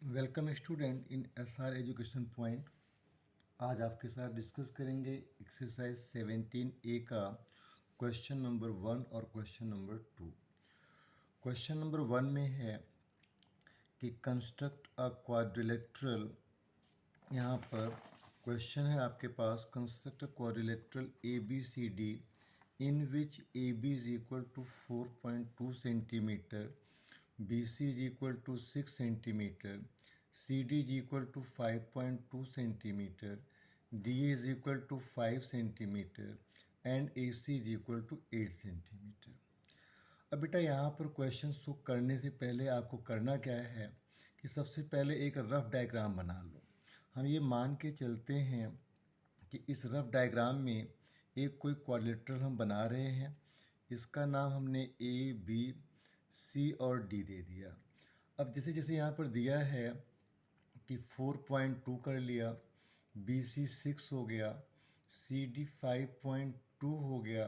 Welcome student in SR education point. आज आपके साथ डिस्कस करेंगे एक्सरसाइज 17A का क्वेश्चन नंबर 1 और क्वेश्चन नंबर 2। क्वेश्चन नंबर 1 में है कि कंस्ट्रक्ट अ क्वाड्रिलेटरल। यहाँ पर क्वेश्चन है आपके पास, construct a quadrilateral ABCD in which AB is equal to 4.2 centimetre, BC is equal to 6 centimeter, CD is equal to 5.2 centimeter, DA is equal to 5 centimeter and AC is equal to 8 centimeter। अब बेटा यहाँ पर question को करने से पहले आपको करना क्या है कि सबसे पहले एक रफ डायग्राम बना लो। हम ये मान के चलते हैं कि इस रफ डायग्राम में एक कोई क्वाड्रिलेटरल हम बना रहे हैं। इसका नाम हमने A, B, C और D दे दिया। अब जैसे जैसे यहाँ पर दिया है कि 4.2 कर लिया, BC 6 हो गया, CD 5.2 हो गया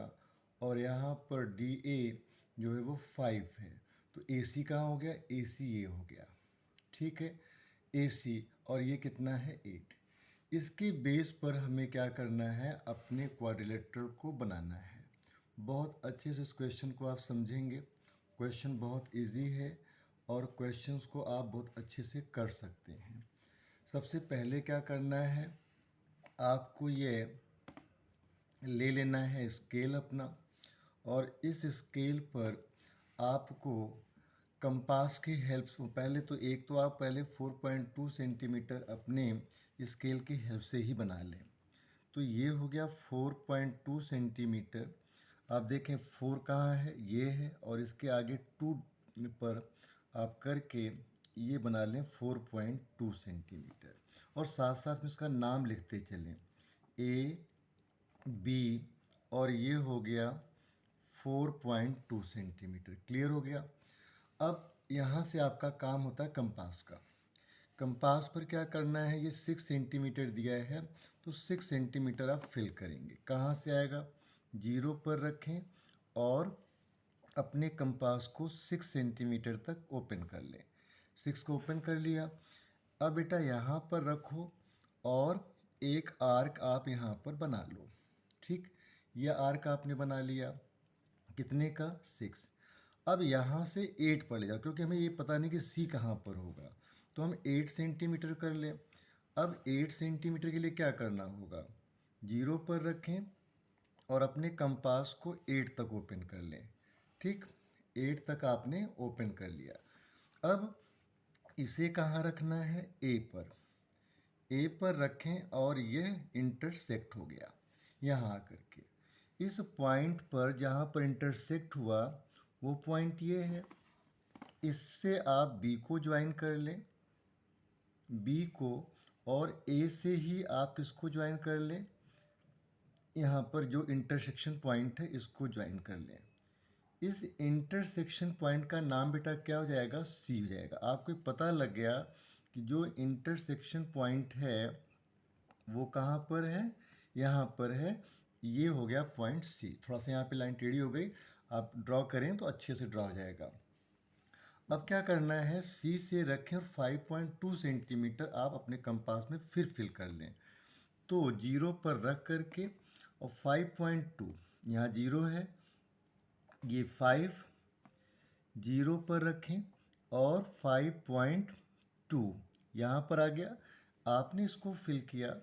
और यहाँ पर DA जो है वो 5 है। तो AC कहाँ हो गया? AC ये हो गया। ठीक है, AC और ये कितना है? 8। इसके बेस पर हमें क्या करना है? अपने क्वाड्रिलेटरल को बनाना है। बहुत अच्छे से इस क्वेश्चन को आप समझेंगे। क्वेश्चन बहुत इजी है और क्वेश्चंस को आप बहुत अच्छे से कर सकते हैं। सबसे पहले क्या करना है, आपको ये ले लेना है स्केल अपना, और इस स्केल पर आपको कंपास की हेल्प से पहले तो आप पहले 4.2 सेंटीमीटर अपने स्केल की हेल्प से ही बना लें। तो ये हो गया 4.2 सेंटीमीटर। आप देखें 4 कहाँ है? ये है, और इसके आगे 2 पर आप करके ये बना लें 4.2 सेंटीमीटर, और साथ साथ में इसका नाम लिखते चलें A, B, और ये हो गया 4.2 सेंटीमीटर। क्लियर हो गया? अब यहाँ से आपका काम होता है कंपास का। कंपास पर क्या करना है? ये 6 सेंटीमीटर दिया है, तो 6 सेंटीमीटर आप फिल करेंगे। कहाँ से आएगा? 0 पर रखें और अपने कंपास को 6 सेंटीमीटर तक ओपन कर लें। 6 को ओपन कर लिया। अब बेटा यहाँ पर रखो और एक आर्क आप यहाँ पर बना लो। ठीक, यह आर्क आपने बना लिया। कितने का? 6। अब यहाँ से 8 पर ले जाओ, क्योंकि हमें ये पता नहीं कि C कहाँ पर होगा, तो हम 8 सेंटीमीटर कर लें। अब 8 सेंटीमीटर के लिए क्या करना होगा? 0 पर रखें और अपने कंपास को 8 तक ओपन कर लें। ठीक, 8 तक आपने ओपन कर लिया। अब इसे कहाँ रखना है? A पर। A पर रखें और यह इंटरसेक्ट हो गया यहाँ आकर के। इस पॉइंट पर जहाँ पर इंटरसेक्ट हुआ वो पॉइंट ये है। इससे आप B को ज्वाइन कर लें, B को, और A से ही आप किसको ज्वाइन कर लें? यहाँ पर जो इंटरसेक्शन पॉइंट है इसको ज्वाइन कर लें। इस इंटरसेक्शन पॉइंट का नाम बेटा क्या हो जाएगा? C हो जाएगा। आपको पता लग गया कि जो इंटरसेक्शन पॉइंट है वो कहाँ पर है? यहाँ पर है। ये हो गया पॉइंट C। थोड़ा सा यहाँ पे लाइन टेढ़ी हो गई, आप ड्रॉ करें तो अच्छे से ड्रॉ हो जाएगा। अब क्या करना है? C से रखें और 5.2 सेंटीमीटर आप अपने कंपास में फिर फिल कर लें। तो 0 पर रख करके और 5.2, यहाँ 0 है, ये 5, 0 पर रखें और 5.2 यहाँ पर आ गया। आपने इसको फिल किया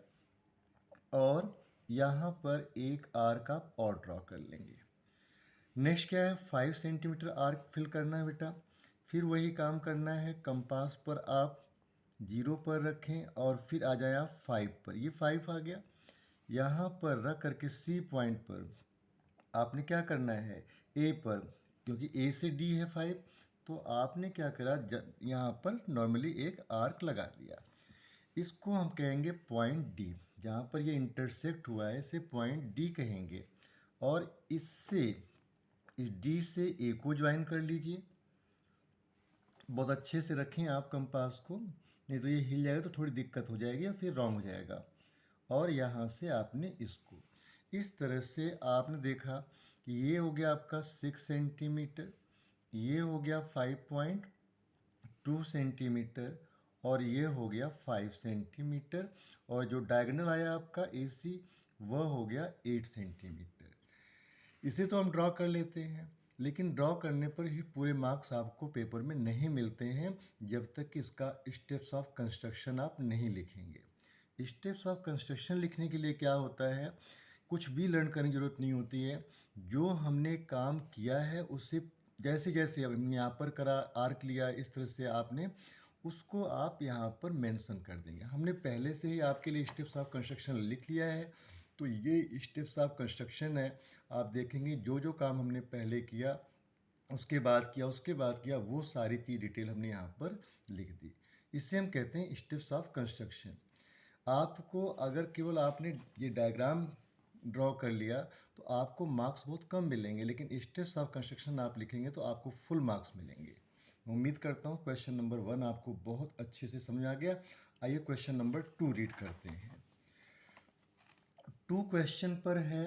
और यहाँ पर एक आर्क आप और ड्रॉ कर लेंगे। नेक्स्ट क्या है? 5 सेंटीमीटर आर्क फिल करना है बेटा। फिर वही काम करना है, कंपास पर आप 0 पर रखें और फिर आ जाए आप 5 पर। ये 5 आ गया। यहाँ पर रख करके C पॉइंट पर आपने क्या करना है? A पर, क्योंकि A से D है 5, तो आपने क्या करा? यहाँ पर नॉर्मली एक आर्क लगा दिया। इसको हम कहेंगे पॉइंट D। जहाँ पर ये इंटरसेक्ट हुआ है इसे पॉइंट D कहेंगे, और इससे इस D से A को ज्वाइन कर लीजिए। बहुत अच्छे से रखें आप कंपास को, नहीं तो ये हिल जाएगा तो थोड़ी दिक्कत हो जाएगी या फिर रॉन्ग हो जाएगा। और यहाँ से आपने इसको इस तरह से आपने देखा कि ये हो गया आपका 6 सेंटीमीटर, ये हो गया 5.2 सेंटीमीटर, और ये हो गया 5 सेंटीमीटर, और जो डायगोनल आया आपका AC वह हो गया 8 सेंटीमीटर। इसे तो हम ड्रॉ कर लेते हैं, लेकिन ड्रॉ करने पर ही पूरे मार्क्स आपको पेपर में नहीं मिलते हैं जब तक कि इसका स्टेप्स ऑफ कंस्ट्रक्शन आप नहीं लिखेंगे। स्टेप्स ऑफ कंस्ट्रक्शन लिखने के लिए क्या होता है, कुछ भी लर्न करने की ज़रूरत नहीं होती है। जो हमने काम किया है उससे जैसे जैसे हमने यहाँ पर करा, आर्क लिया, इस तरह से आपने उसको आप यहाँ पर मेंशन कर देंगे। हमने पहले से ही आपके लिए स्टेप्स ऑफ कंस्ट्रक्शन लिख लिया है, तो ये स्टेप्स ऑफ कंस्ट्रक्शन है। आप देखेंगे जो जो काम हमने पहले किया, उसके बाद किया, वो सारी चीज़ डिटेल हमने यहाँ पर लिख दी। इसे हम कहते हैं स्टेप्स ऑफ कंस्ट्रक्शन। आपको अगर केवल आपने ये डायग्राम ड्रॉ कर लिया तो आपको मार्क्स बहुत कम मिलेंगे, लेकिन स्टेप्स ऑफ कंस्ट्रक्शन आप लिखेंगे तो आपको फुल मार्क्स मिलेंगे। उम्मीद करता हूँ क्वेश्चन नंबर 1 आपको बहुत अच्छे से समझ आ गया। आइए क्वेश्चन नंबर 2 रीड करते हैं। 2 क्वेश्चन पर है,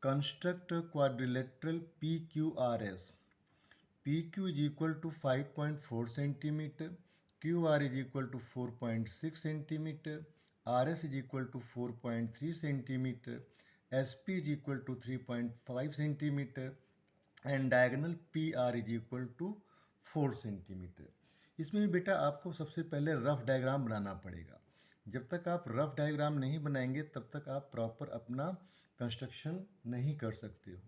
construct quadrilateral PQRS। PQ is equal to 5.4 centimeter, QR is equal to 4.6 centimeter, RS is equal to 4.3 centimeter, SP is equal to 3.5 centimeter, and diagonal PR is equal to 4 centimeter। इसमें भी बेटा आपको सबसे पहले rough diagram बनाना पड़ेगा। जब तक आप रफ डायग्राम नहीं बनाएंगे तब तक आप प्रॉपर अपना कंस्ट्रक्शन नहीं कर सकते हो।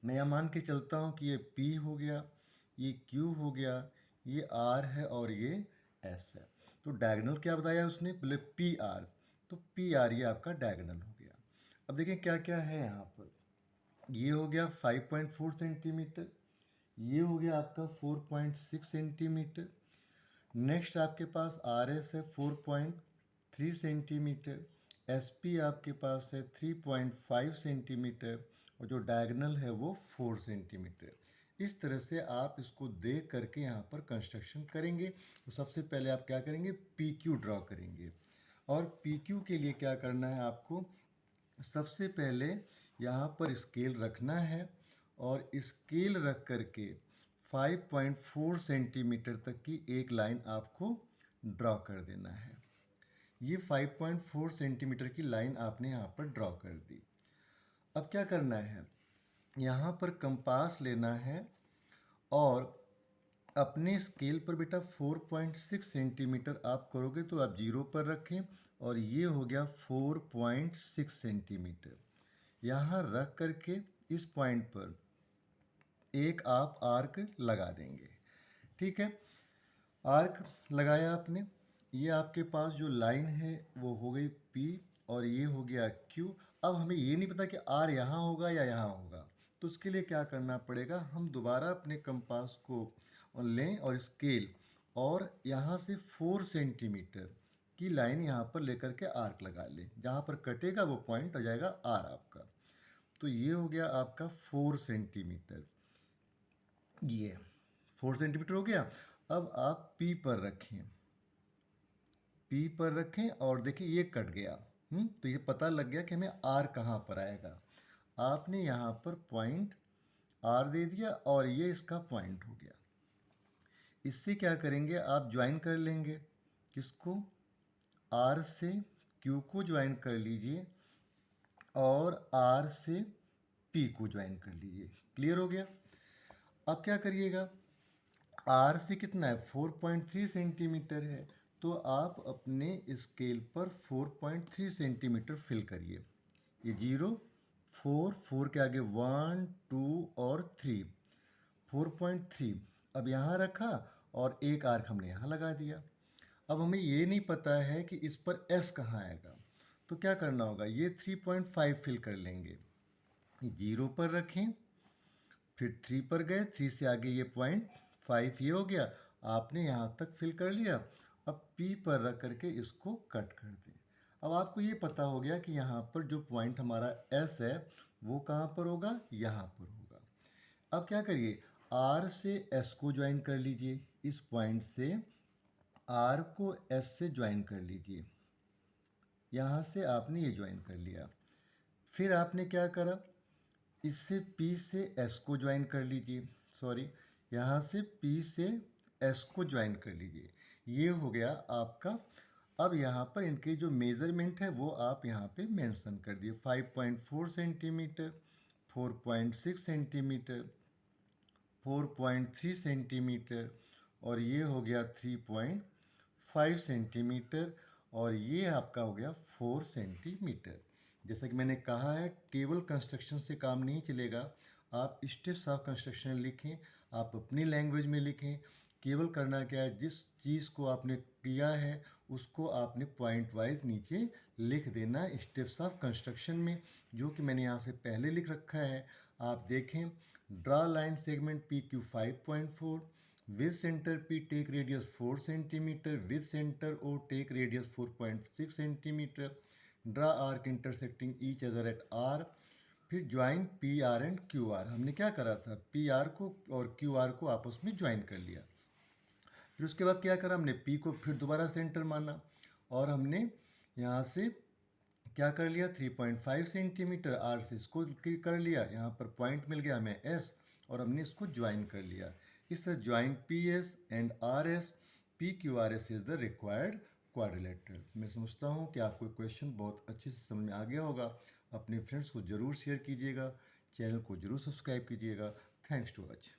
मैं यह मान के चलता हूँ कि ये P हो गया, ये Q हो गया, ये R है और ये S है। तो डायगोनल क्या बताया उसने, पहले PR, तो PR ये आपका डायगोनल हो गया। अब देखें क्या क्या है यहाँ पर। ये हो गया 5.4 सेंटीमीटर, ये हो गया आपका 4.6 सेंटीमीटर। नेक्स्ट आपके पास RS है 4.3 सेंटीमीटर, SP आपके पास है 3.5 सेंटीमीटर, और जो डायगोनल है वो 4 सेंटीमीटर। इस तरह से आप इसको देख करके यहाँ पर कंस्ट्रक्शन करेंगे। तो सबसे पहले आप क्या करेंगे, PQ ड्रॉ करेंगे। और PQ के लिए क्या करना है आपको, सबसे पहले यहाँ पर स्केल रखना है, और स्केल रख करके 5.4 सेंटीमीटर तक की एक लाइन आपको ड्रॉ कर देना है। ये 5.4 सेंटीमीटर की लाइन आपने यहाँ पर ड्रॉ कर दी। अब क्या करना है, यहाँ पर कंपास लेना है और अपने स्केल पर बेटा 4.6 सेंटीमीटर आप करोगे तो आप 0 पर रखें, और ये हो गया 4.6 सेंटीमीटर। यहाँ रख करके इस पॉइंट पर एक आप आर्क लगा देंगे। ठीक है, आर्क लगाया आपने, ये आपके पास जो लाइन है वो हो गई P, और ये हो गया Q। अब हमें ये नहीं पता कि R यहाँ होगा या यहाँ होगा, तो उसके लिए क्या करना पड़ेगा, हम दोबारा अपने कंपास को लें और स्केल, और यहाँ से 4 सेंटीमीटर की लाइन यहाँ पर लेकर के आर्क लगा लें। जहाँ पर कटेगा वो पॉइंट हो जाएगा R आपका। तो ये हो गया आपका 4 सेंटीमीटर, ये 4 सेंटीमीटर हो गया। अब आप P पर रखें, P पर रखें, और देखिए ये कट गया। तो ये पता लग गया कि हमें R कहाँ पर आएगा। आपने यहाँ पर पॉइंट R दे दिया और ये इसका पॉइंट हो गया। इससे क्या करेंगे, आप ज्वाइन कर लेंगे, किसको, R से Q को ज्वाइन कर लीजिए, और R से P को ज्वाइन कर लीजिए। क्लियर हो गया। अब क्या करिएगा, R से कितना है, 4.3 सेंटीमीटर है, तो आप अपने स्केल पर 4.3 सेंटीमीटर फिल करिए। ये 0, 4, 4 के आगे 1, 2 और 3, 4.3 अब यहाँ रखा, और एक आर्क हमने यहाँ लगा दिया। अब हमें ये नहीं पता है कि इस पर S कहाँ आएगा, तो क्या करना होगा, ये 3.5 फिल कर लेंगे। 0 पर रखें, फिर 3 पर गए, 3 से आगे ये पॉइंट 5 ये हो गया, आपने यहाँ तक फिल कर लिया। अब P पर रख करके इसको कट कर दें। अब आपको ये पता हो गया कि यहाँ पर जो पॉइंट हमारा S है वो कहाँ पर होगा, यहाँ पर होगा। अब क्या करिए, R से S को ज्वाइन कर लीजिए, इस पॉइंट से R को S से ज्वाइन कर लीजिए। यहाँ से आपने ये ज्वाइन कर लिया। फिर आपने क्या करा, इससे P से S को ज्वाइन कर लीजिए, सॉरी, यहाँ से P से S को ज्वाइन कर लीजिए। ये हो गया आपका। अब यहाँ पर इनके जो मेज़रमेंट है वो आप यहाँ पे मेंशन कर दिए, 5.4 सेंटीमीटर, 4.6 सेंटीमीटर, 4.3 सेंटीमीटर, और ये हो गया 3.5 सेंटीमीटर, और ये आपका हो गया 4 सेंटीमीटर। जैसा कि मैंने कहा है, केवल कंस्ट्रक्शन से काम नहीं चलेगा, आप स्टेप्स ऑफ कंस्ट्रक्शन लिखें, आप अपनी लैंग्वेज में लिखें। केवल करना क्या है, जिस चीज़ को आपने किया है उसको आपने पॉइंट वाइज नीचे लिख देना स्टेप्स ऑफ कंस्ट्रक्शन में, जो कि मैंने यहाँ से पहले लिख रखा है। आप देखें, draw line segment P Q 5.4, with center P take radius 4 centimeter, with center O take radius 4.6 centimeter, draw arc intersecting each other at R, फिर join P R and Q R. हमने क्या करा था, पी आर को और Q R को आपस में ज्वाइन कर लिया। फिर उसके बाद क्या करा, हमने पी को फिर दोबारा सेंटर माना, और हमने यहाँ से क्या कर लिया, 3.5 सेंटीमीटर आर से इसको कर लिया, यहाँ पर पॉइंट मिल गया हमें एस, और हमने इसको ज्वाइन कर लिया। इस तरह join P S and R S, P Q R S is the required quadrilateral. मैं समझता हूँ कि आपको क्वेश्चन बहुत अच्छे से समझ में आ गया होगा। अपने फ्रेंड्स को ज़रूर शेयर कीजिएगा, चैनल को ज़रूर सब्सक्राइब कीजिएगा। Thanks to watch.